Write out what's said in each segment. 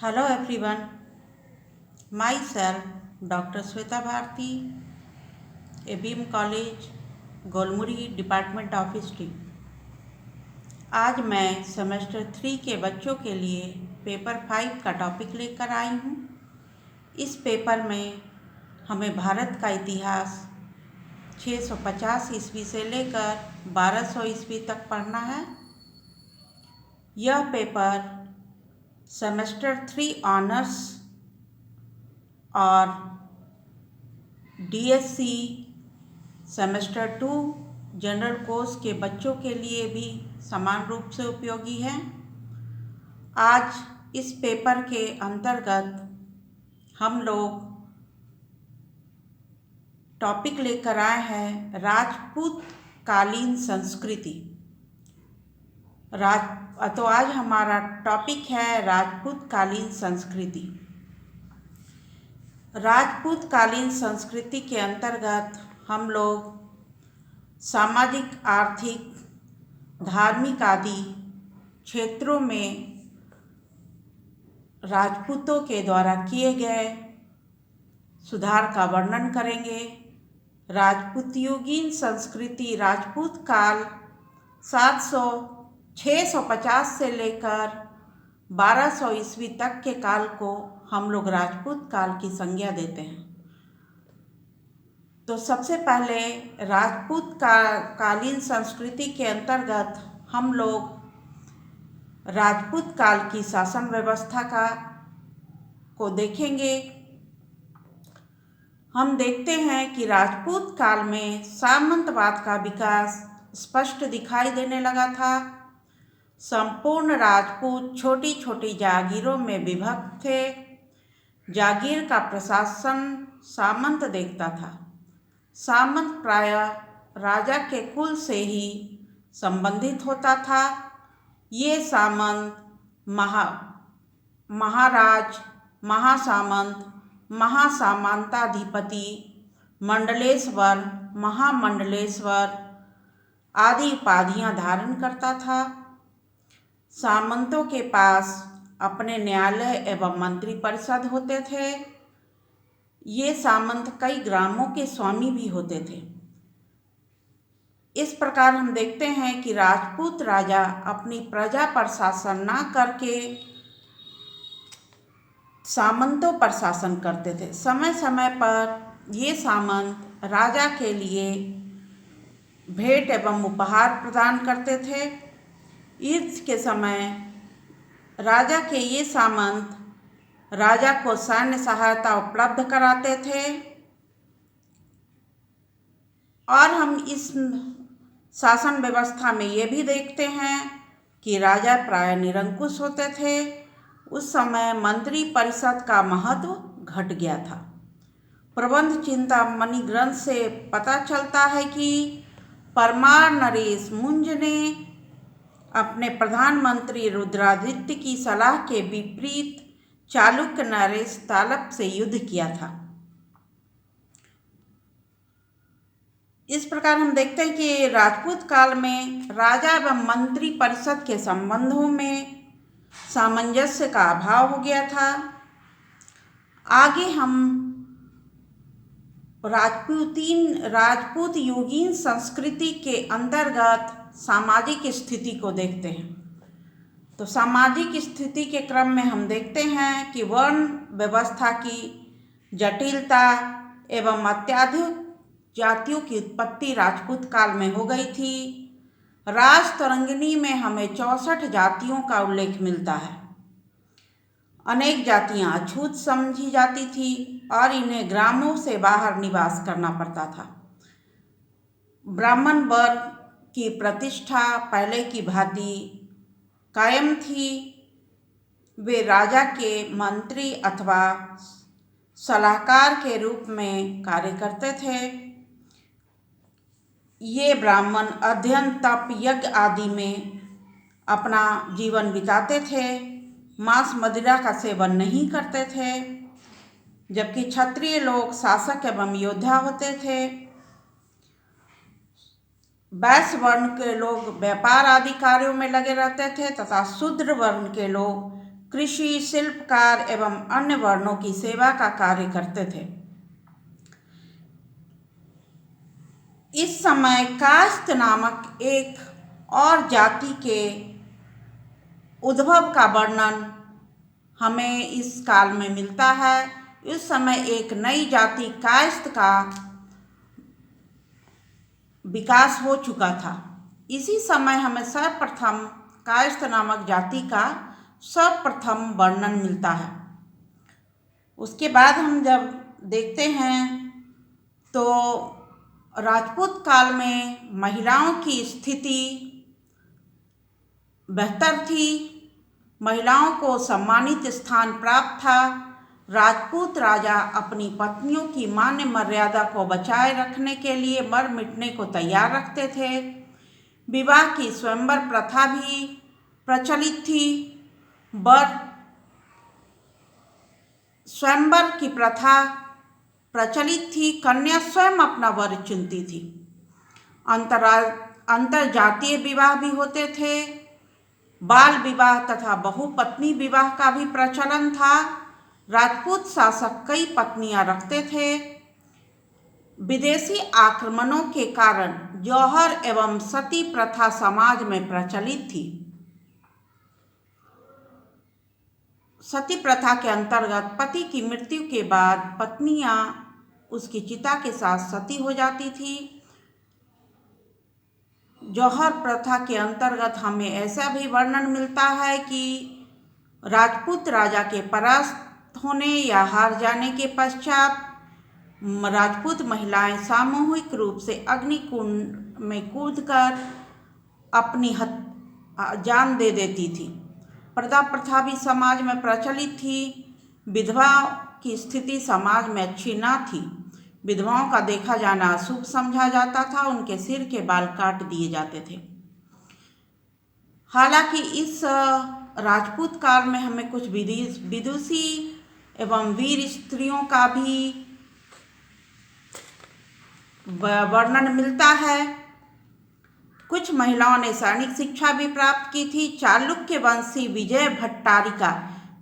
Hello everyone, myself Dr. Sweta Bharti, ABM College, Golmuri department of history. आज मैं semester 3 के बच्चों के लिए पेपर 5 का टॉपिक लेकर आई हूँ। इस पेपर में हमें भारत का इतिहास 650 ईस्वी से लेकर 1200 ईस्वी तक पढ़ना है। यह पेपर सेमेस्टर 3 ऑनर्स और डीएससी सेमेस्टर 2 जनरल कोर्स के बच्चों के लिए भी समान रूप से उपयोगी है। आज इस पेपर के अंतर्गत हम लोग टॉपिक लेकर आए हैं राजपूत कालीन संस्कृति। तो आज हमारा टॉपिक है राजपूत कालीन संस्कृति। राजपूत कालीन संस्कृति के अंतर्गत हम लोग सामाजिक, आर्थिक, धार्मिक आदि क्षेत्रों में राजपूतों के द्वारा किए गए सुधार का वर्णन करेंगे। राजपूत युगीन संस्कृति राजपूत काल 650 से लेकर 1200 ईस्वी तक के काल को हम लोग राजपूत काल की संज्ञा देते हैं। तो सबसे पहले राजपूत कालीन संस्कृति के अंतर्गत हम लोग राजपूत काल की शासन व्यवस्था को देखेंगे। हम देखते हैं कि राजपूत काल में सामंतवाद का विकास स्पष्ट दिखाई देने लगा था। संपूर्ण राजपूत छोटी छोटी जागीरों में विभक्त थे। जागीर का प्रशासन सामंत देखता था। सामंत प्रायः राजा के कुल से ही संबंधित होता था। ये सामंत महाराज, महासामंत, महासामंताधिपति, मंडलेश्वर, महामंडलेश्वर आदि उपाधियां धारण करता था। सामंतों के पास अपने न्यायालय एवं मंत्री परिषद होते थे। ये सामंत कई ग्रामों के स्वामी भी होते थे। इस प्रकार हम देखते हैं कि राजपूत राजा अपनी प्रजा पर शासन न करके सामंतों पर शासन करते थे। समय समय पर ये सामंत राजा के लिए भेंट एवं उपहार प्रदान करते थे। युद्ध के समय राजा के ये सामंत राजा को सैन्य सहायता उपलब्ध कराते थे। और हम इस शासन व्यवस्था में ये भी देखते हैं कि राजा प्राय निरंकुश होते थे। उस समय मंत्री परिषद का महत्व घट गया था। प्रबंध चिंतामणि ग्रंथ से पता चलता है कि परमार नरेश मुंज ने अपने प्रधानमंत्री रुद्रादित्य की सलाह के विपरीत चालुक्य नरेश तालप से युद्ध किया था। इस प्रकार हम देखते हैं कि राजपूत काल में राजा एवं मंत्री परिषद के संबंधों में सामंजस्य का अभाव हो गया था। आगे हम राजपूत युगीन संस्कृति के अंतर्गत सामाजिक स्थिति को देखते हैं। तो सामाजिक स्थिति के क्रम में हम देखते हैं कि वर्ण व्यवस्था की जटिलता एवं अत्याधिक जातियों की उत्पत्ति राजपूत काल में हो गई थी। राजतरंगिणी में हमें 64 जातियों का उल्लेख मिलता है। अनेक जातियां अछूत समझी जाती थी और इन्हें ग्रामों से बाहर निवास करना पड़ता था। ब्राह्मण वर्ग की प्रतिष्ठा पहले की भांति कायम थी। वे राजा के मंत्री अथवा सलाहकार के रूप में कार्य करते थे। ये ब्राह्मण अध्ययन, तप, यज्ञ आदि में अपना जीवन बिताते थे। मांस मदिरा का सेवन नहीं करते थे। जबकि क्षत्रिय लोग शासक एवं योद्धा होते थे। वैश्य वर्ण के लोग व्यापार आदि कार्यों में लगे रहते थे तथा शूद्र वर्ण के लोग कृषि, शिल्पकार एवं अन्य वर्णों की सेवा का कार्य करते थे। इस समय कायस्थ नामक एक और जाति के उद्भव का वर्णन हमें इस काल में मिलता है। इस समय एक नई जाति कायस्थ का विकास हो चुका था। इसी समय हमें सर्वप्रथम कायस्थ नामक जाति का सर्वप्रथम वर्णन मिलता है। उसके बाद हम जब देखते हैं तो राजपूत काल में महिलाओं की स्थिति बेहतर थी। महिलाओं को सम्मानित स्थान प्राप्त था। राजपूत राजा अपनी पत्नियों की मान्य मर्यादा को बचाए रखने के लिए मर मिटने को तैयार रखते थे। विवाह की स्वयंवर प्रथा भी प्रचलित थी। स्वयंवर की प्रथा प्रचलित थी। कन्या स्वयं अपना वर चुनती थी। अंतरजातीय विवाह भी होते थे। बाल विवाह तथा बहुपत्नी विवाह का भी प्रचलन था। राजपूत शासक कई पत्नियां रखते थे। विदेशी आक्रमणों के कारण जौहर एवं सती प्रथा समाज में प्रचलित थी। सती प्रथा के अंतर्गत पति की मृत्यु के बाद पत्नियां उसकी चिता के साथ सती हो जाती थी। जौहर प्रथा के अंतर्गत हमें ऐसा भी वर्णन मिलता है कि राजपूत राजा के परास्त होने या हार जाने के पश्चात राजपूत महिलाएं सामूहिक रूप से अग्निकुंड में कूदकर अपनी जान दे देती थी। पर्दा प्रथा भी समाज में प्रचलित थी। विधवा की स्थिति समाज में अच्छी न थी। विधवाओं का देखा जाना अशुभ समझा जाता था। उनके सिर के बाल काट दिए जाते थे। हालांकि इस राजपूत काल में हमें कुछ विदुषी एवं वीर स्त्रियों का भी वर्णन मिलता है। कुछ महिलाओं ने सैनिक शिक्षा भी प्राप्त की थी। चालुक्य वंशी विजय भट्टारिका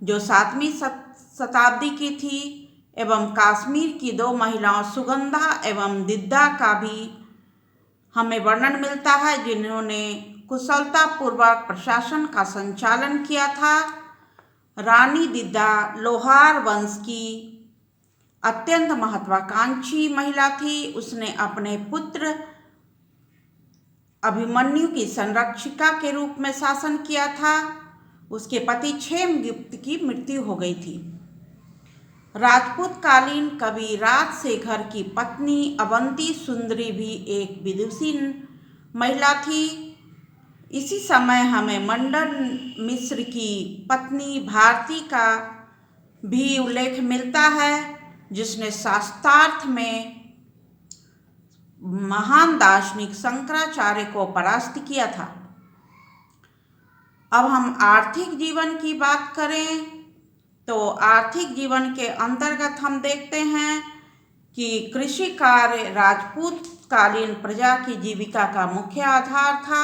जो 7वीं शताब्दी की थी एवं कश्मीर की 2 महिलाओं सुगंधा एवं दिद्दा का भी हमें वर्णन मिलता है, जिन्होंने कुशलतापूर्वक प्रशासन का संचालन किया था। रानी दिद्दा लोहार वंश की अत्यंत महत्वाकांक्षी महिला थी। उसने अपने पुत्र अभिमन्यु की संरक्षिका के रूप में शासन किया था। उसके पति क्षेमगुप्त की मृत्यु हो गई थी। राजपूत कालीन कवि राजशेखर की पत्नी अवंती सुंदरी भी एक विदुषी महिला थी। इसी समय हमें मंडन मिश्र की पत्नी भारती का भी उल्लेख मिलता है, जिसने शास्त्रार्थ में महान दार्शनिक शंकराचार्य को परास्त किया था। अब हम आर्थिक जीवन की बात करें तो आर्थिक जीवन के अंतर्गत हम देखते हैं कि कृषि कार्य राजपूत कालीन प्रजा की जीविका का मुख्य आधार था।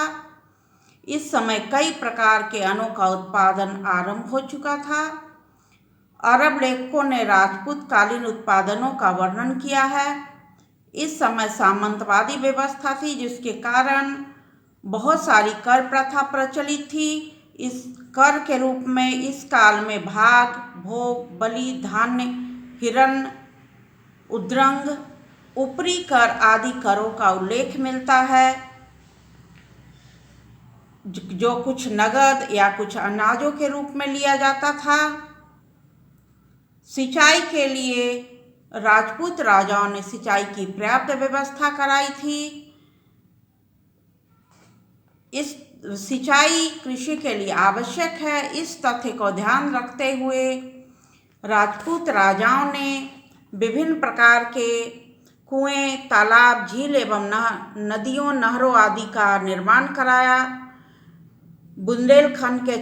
इस समय कई प्रकार के अन्न का उत्पादन आरंभ हो चुका था। अरब लेखकों ने राजपूत कालीन उत्पादनों का वर्णन किया है। इस समय सामंतवादी व्यवस्था थी, जिसके कारण बहुत सारी कर प्रथा प्रचलित थी। इस कर के रूप में इस काल में भाग, भोग, बलि, धान्य, हिरण, उद्रंग, ऊपरी कर आदि करों का उल्लेख मिलता है, जो कुछ नगद या कुछ अनाजों के रूप में लिया जाता था। सिंचाई के लिए राजपूत राजाओं ने सिंचाई की पर्याप्त व्यवस्था कराई थी। इस सिंचाई कृषि के लिए आवश्यक है। इस तथ्य को ध्यान रखते हुए राजपूत राजाओं ने विभिन्न प्रकार के कुएं, तालाब, झील एवं नदियों, नहरों आदि का निर्माण कराया। बुंदेलखंड के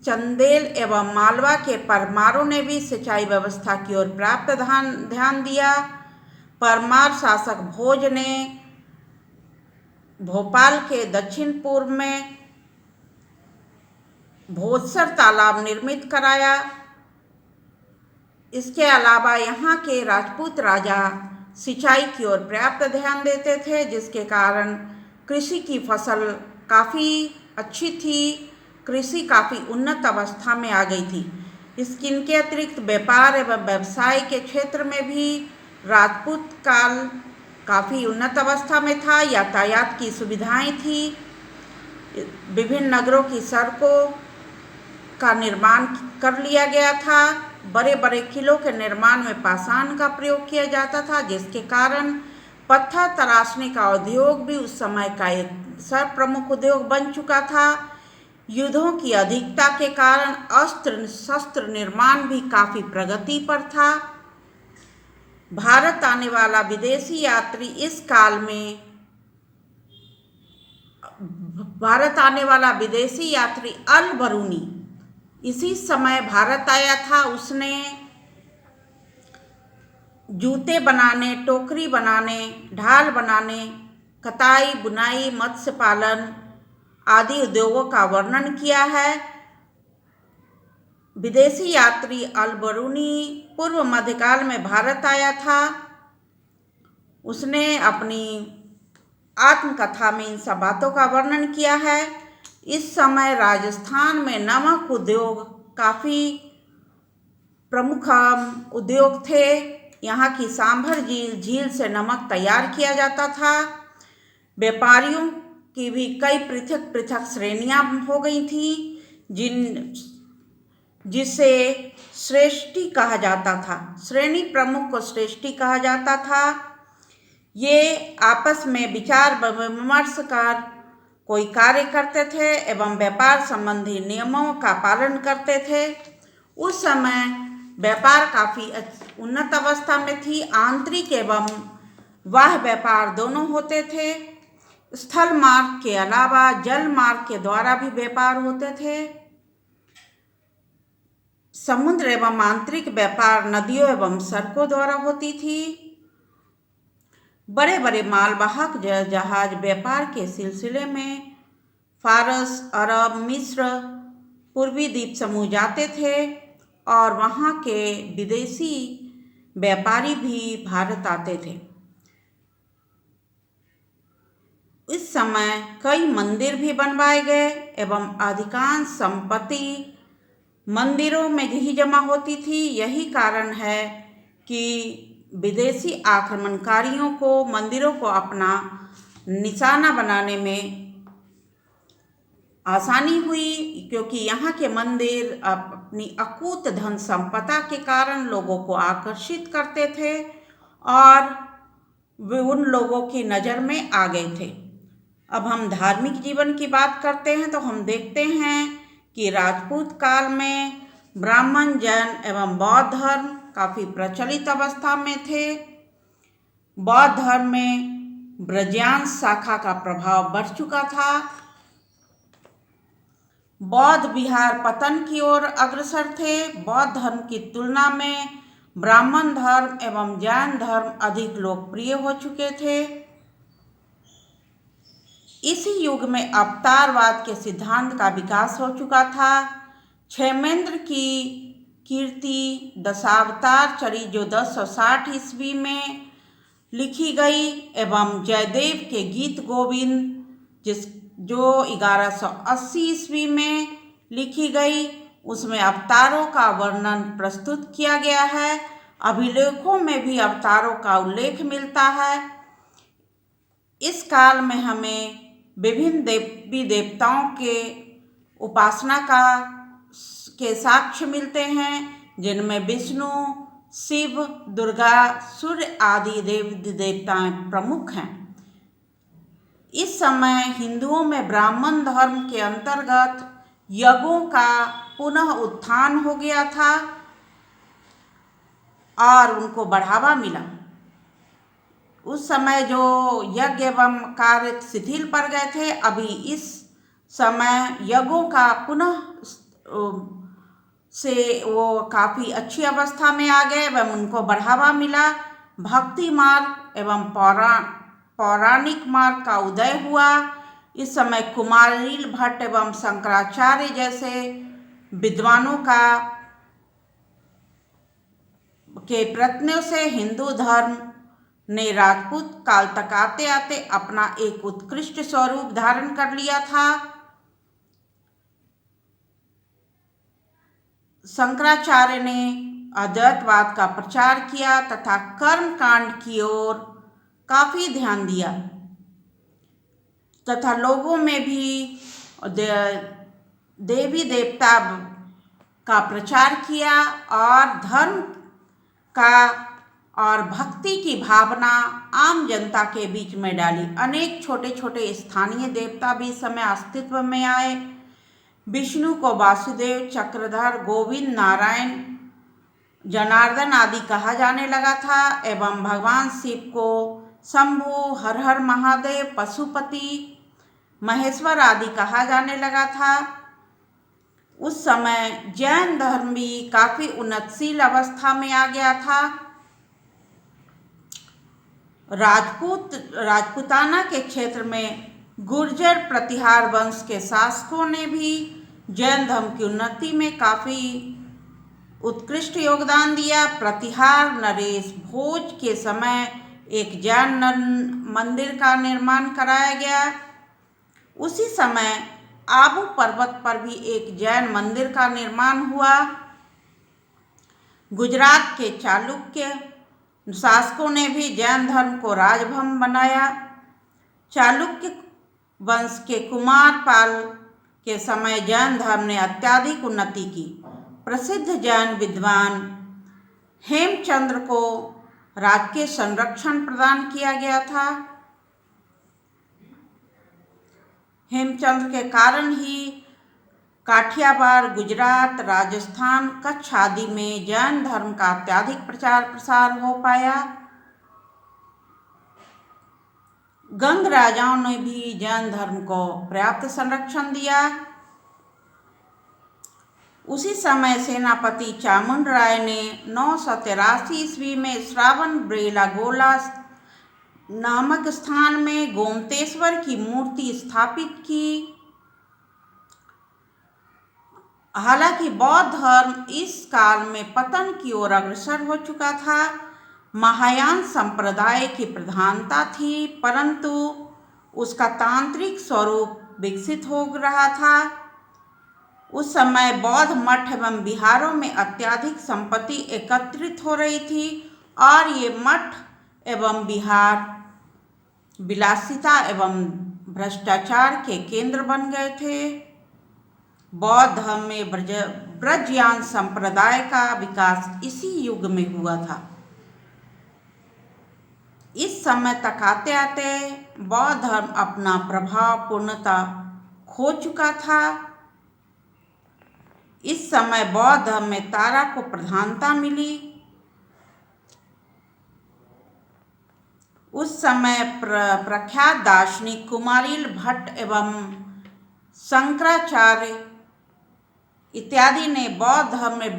चंदेल एवं मालवा के परमारों ने भी सिंचाई व्यवस्था की ओर पर्याप्त ध्यान दिया। परमार शासक भोज ने भोपाल के दक्षिण पूर्व में भोजसर तालाब निर्मित कराया। इसके अलावा यहाँ के राजपूत राजा सिंचाई की ओर पर्याप्त ध्यान देते थे, जिसके कारण कृषि की फसल काफ़ी अच्छी थी, कृषि काफ़ी उन्नत अवस्था में आ गई थी। इनके अतिरिक्त व्यापार एवं व्यवसाय के क्षेत्र में भी राजपूत काल काफ़ी उन्नत अवस्था में था। यातायात की सुविधाएं थी, विभिन्न नगरों की सड़कों का निर्माण कर लिया गया था। बड़े बड़े किलों के निर्माण में पाषाण का प्रयोग किया जाता था, जिसके कारण पत्थर तराशने का उद्योग भी उस समय का एक सर्वप्रमुख उद्योग बन चुका था। युद्धों की अधिकता के कारण अस्त्र शस्त्र निर्माण भी काफ़ी प्रगति पर था। भारत आने वाला विदेशी यात्री इस काल में भारत आने वाला विदेशी यात्री अल बरूनी इसी समय भारत आया था। उसने जूते बनाने, टोकरी बनाने, ढाल बनाने, कताई, बुनाई, मत्स्य पालन आदि उद्योगों का वर्णन किया है। विदेशी यात्री अल बरूनी पूर्व मध्यकाल में भारत आया था। उसने अपनी आत्मकथा में इन सब बातों का वर्णन किया है। इस समय राजस्थान में नमक उद्योग काफ़ी प्रमुख उद्योग थे। यहाँ की सांभर झील से नमक तैयार किया जाता था। व्यापारियों की भी कई पृथक पृथक श्रेणियाँ हो गई थी, जिसे श्रेष्ठी कहा जाता था। श्रेणी प्रमुख को श्रेष्ठी कहा जाता था। ये आपस में विचार विमर्श कर कोई कार्य करते थे एवं व्यापार संबंधी नियमों का पालन करते थे। उस समय व्यापार काफ़ी उन्नत अवस्था में थी। आंतरिक एवं बाह्य व्यापार दोनों होते थे। स्थल मार्ग के अलावा जल मार्ग के द्वारा भी व्यापार होते थे। समुद्र एवं आंतरिक व्यापार नदियों एवं सड़कों द्वारा होती थी। बड़े बड़े मालवाहक जहाज व्यापार के सिलसिले में फारस, अरब, मिस्र, पूर्वी द्वीप समूह जाते थे और वहाँ के विदेशी व्यापारी भी भारत आते थे। इस समय कई मंदिर भी बनवाए गए एवं अधिकांश संपत्ति मंदिरों में ही जमा होती थी। यही कारण है कि विदेशी आक्रमणकारियों को मंदिरों को अपना निशाना बनाने में आसानी हुई, क्योंकि यहाँ के मंदिर अपनी अकूत धन संपदा के कारण लोगों को आकर्षित करते थे और वे उन लोगों की नज़र में आ गए थे। अब हम धार्मिक जीवन की बात करते हैं तो हम देखते हैं कि राजपूत काल में ब्राह्मण, जैन एवं बौद्ध धर्म काफ़ी प्रचलित अवस्था में थे। बौद्ध धर्म में ब्रजांश शाखा का प्रभाव बढ़ चुका था। बौद्ध विहार पतन की ओर अग्रसर थे। बौद्ध धर्म की तुलना में ब्राह्मण धर्म एवं जैन धर्म अधिक लोकप्रिय हो चुके थे। इसी युग में अवतारवाद के सिद्धांत का विकास हो चुका था। क्षेमेंद्र की कीर्ति दशावतार चरी जो 1060 ईस्वी में लिखी गई एवं जयदेव के गीत गोविंद जो 1180 ईस्वी में लिखी गई, उसमें अवतारों का वर्णन प्रस्तुत किया गया है। अभिलेखों में भी अवतारों का उल्लेख मिलता है। इस काल में हमें विभिन्न देवी देवताओं के उपासना के साक्ष्य मिलते हैं, जिनमें विष्णु, शिव, दुर्गा, सूर्य आदि देवी देवताएं प्रमुख हैं। इस समय हिंदुओं में ब्राह्मण धर्म के अंतर्गत यज्ञों का पुनः उत्थान हो गया था और उनको बढ़ावा मिला। उस समय जो यज्ञ एवं कार्य शिथिल पड़ गए थे, अभी इस समय यज्ञों का पुनः से वो काफ़ी अच्छी अवस्था में आ गए एवं उनको बढ़ावा मिला। भक्ति मार्ग एवं पौराणिक मार्ग का उदय हुआ। इस समय कुमारिल भट्ट एवं शंकराचार्य जैसे विद्वानों के प्रयत्नों से हिंदू धर्म ने राजपूत काल तक आते आते अपना एक उत्कृष्ट स्वरूप धारण कर लिया था। शंकराचार्य ने अद्वैतवाद का प्रचार किया तथा कर्म कांड की ओर काफी ध्यान दिया तथा लोगों में भी देवी देवता का प्रचार किया और धर्म का और भक्ति की भावना आम जनता के बीच में डाली। अनेक छोटे छोटे स्थानीय देवता भी इस समय अस्तित्व में आए। विष्णु को वासुदेव, चक्रधर, गोविंद, नारायण, जनार्दन आदि कहा जाने लगा था एवं भगवान शिव को शंभु, हर हर महादेव, पशुपति, महेश्वर आदि कहा जाने लगा था। उस समय जैन धर्म भी काफी उन्नतशील अवस्था में आ गया था। राजपूताना के क्षेत्र में गुर्जर प्रतिहार वंश के शासकों ने भी जैन धर्म की उन्नति में काफी उत्कृष्ट योगदान दिया। प्रतिहार नरेश भोज के समय एक जैन मंदिर का निर्माण कराया गया। उसी समय आबू पर्वत पर भी एक जैन मंदिर का निर्माण हुआ। गुजरात के चालुक्य शासकों ने भी जैन धर्म को राजभवन बनाया। चालुक्य वंश के कुमारपाल के समय जैन धर्म ने अत्यधिक उन्नति की। प्रसिद्ध जैन विद्वान हेमचंद्र को राजकीय संरक्षण प्रदान किया गया था। हेमचंद्र के कारण ही काठियावाड़, गुजरात, राजस्थान, कच्छ आदि में जैन धर्म का अत्यधिक प्रचार प्रसार हो पाया। गंग राजाओं ने भी जैन धर्म को पर्याप्त संरक्षण दिया। उसी समय सेनापति चामुंड राय ने 983 ईस्वी में श्रावण बेलागोला नामक स्थान में गोमतेश्वर की मूर्ति स्थापित की। हालांकि बौद्ध धर्म इस काल में पतन की ओर अग्रसर हो चुका था। महायान संप्रदाय की प्रधानता थी, परंतु उसका तांत्रिक स्वरूप विकसित हो रहा था। उस समय बौद्ध मठ एवं विहारों में अत्यधिक संपत्ति एकत्रित हो रही थी और ये मठ एवं विहार विलासिता एवं भ्रष्टाचार के केंद्र बन गए थे। बौद्ध धर्म में ब्रजयान संप्रदाय का विकास इसी युग में हुआ था। इस समय तक आते आते बौद्ध धर्म अपना प्रभाव पूर्णतः खो चुका था। इस समय बौद्ध धर्म में तारा को प्रधानता मिली। उस समय प्रख्यात दार्शनिक कुमारिल भट्ट एवं शंकराचार्य इत्यादि ने बौद्ध धर्म में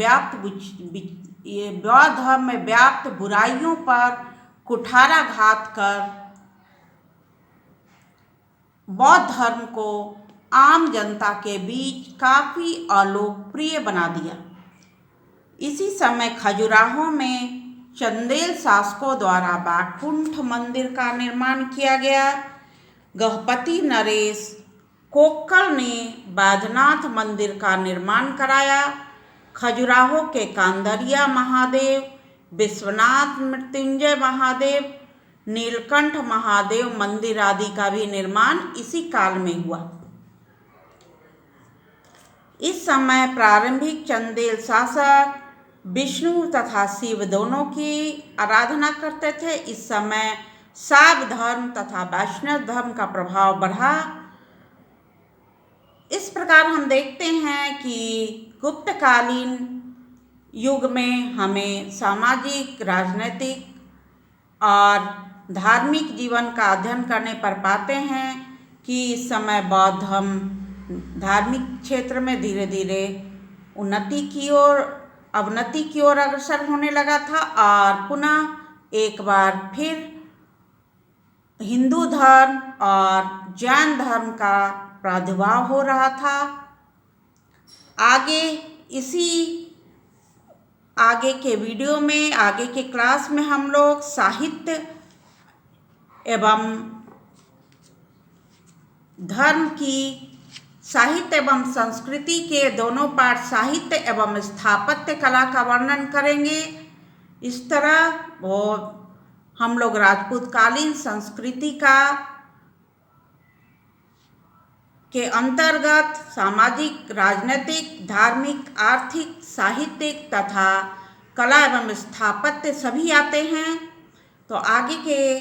व्याप्त बुराइयों पर कुठाराघात कर बौद्ध धर्म को आम जनता के बीच काफी अलोकप्रिय बना दिया। इसी समय खजुराहो में चंदेल शासकों द्वारा बैकुंठ मंदिर का निर्माण किया गया। गहपति नरेश कोक्कल ने बैद्यनाथ मंदिर का निर्माण कराया। खजुराहो के कांदरिया महादेव, विश्वनाथ मृत्युंजय महादेव, नीलकंठ महादेव मंदिर आदि का भी निर्माण इसी काल में हुआ। इस समय प्रारंभिक चंदेल शासक विष्णु तथा शिव दोनों की आराधना करते थे। इस समय शैव धर्म तथा वैष्णव धर्म का प्रभाव बढ़ा। इस प्रकार हम देखते हैं कि गुप्तकालीन युग में हमें सामाजिक, राजनैतिक और धार्मिक जीवन का अध्ययन करने पर पाते हैं कि इस समय बौद्ध धर्म धार्मिक क्षेत्र में धीरे धीरे अवनति की ओर अग्रसर होने लगा था और पुनः एक बार फिर हिंदू धर्म और जैन धर्म का प्रादुर्भाव हो रहा था। आगे के वीडियो में, आगे के क्लास में हम लोग साहित्य एवं संस्कृति के दोनों पार्ट, साहित्य एवं स्थापत्य कला का वर्णन करेंगे। इस तरह वो हम लोग राजपूत कालीन संस्कृति के अंतर्गत सामाजिक, राजनीतिक, धार्मिक, आर्थिक, साहित्यिक तथा कला एवं स्थापत्य सभी आते हैं। तो आगे के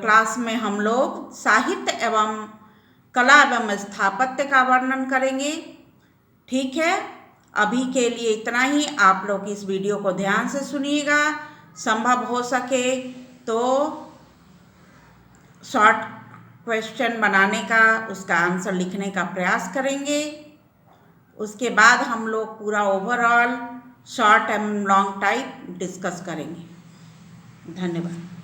क्लास में हम लोग साहित्य एवं कला एवं स्थापत्य का वर्णन करेंगे। ठीक है, अभी के लिए इतना ही। आप लोग इस वीडियो को ध्यान से सुनिएगा। संभव हो सके तो शॉर्ट क्वेश्चन बनाने का, उसका आंसर लिखने का प्रयास करेंगे। उसके बाद हम लोग पूरा overall short and long type discuss करेंगे। धन्यवाद।